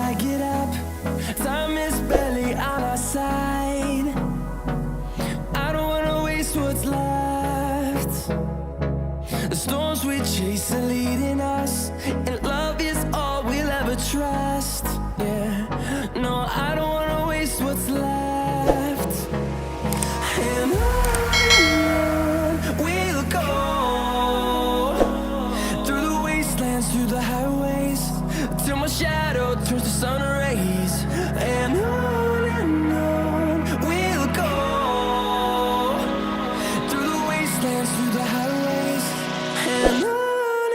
I get up. Time is barely on our side. I don't wanna waste what's left. The storms we chase are leading us, and love is all we'll ever trust. Yeah, no, I don't wanna waste what's left. And on we'll go, through the wastelands, through the highways, till my shadow turns to sun rays. And on we'll go, through the wastelands, through the highways, and on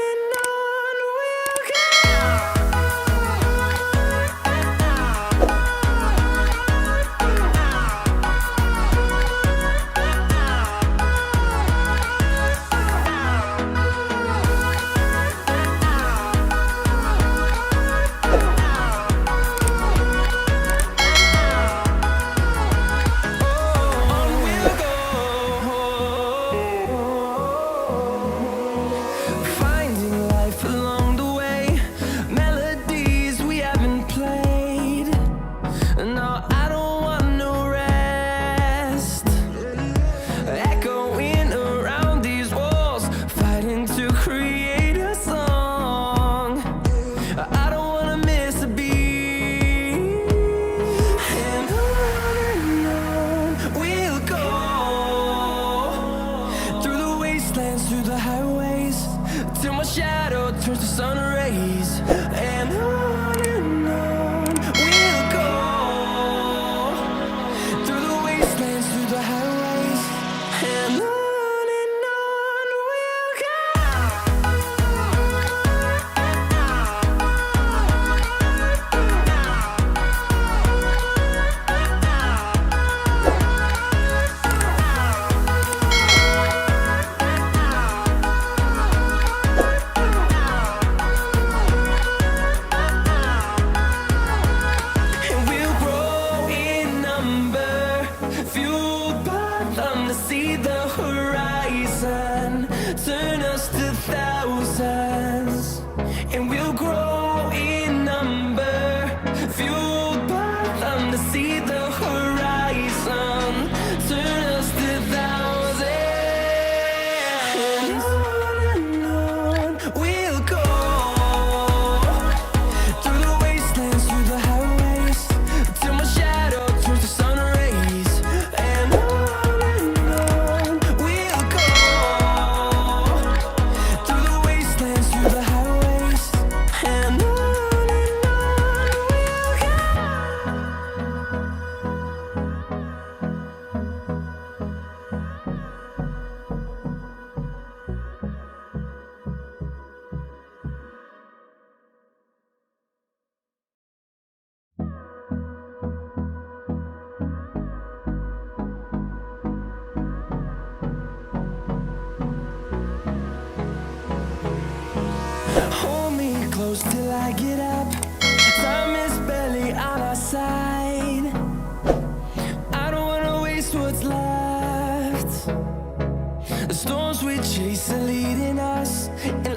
we'll go. Finding life along the way, melodies we haven't played. No, I don't want no rest. Echoing around these walls, fighting to create a song. I don't wanna miss a beat. And on we'll go, through the wastelands, through the highways, till my shadow turns to sun rays. And on we'll go, through the wastelands, through the highways, and on we'll go. And we'll grow in number, fueled by them to see the horizon, turn us to thousands. And we'll grow in number, fueled by them to see the horizon, turn us to thousands. And on we'll go, through the wastelands, through the highways, till my shadow turns to sun rays. And on we'll go, through the wastelands, through the highways, and on we'll go. Hold me close till I get up. Time is barely on our side. I don't wanna waste what's left. The storms we chase are leading us, and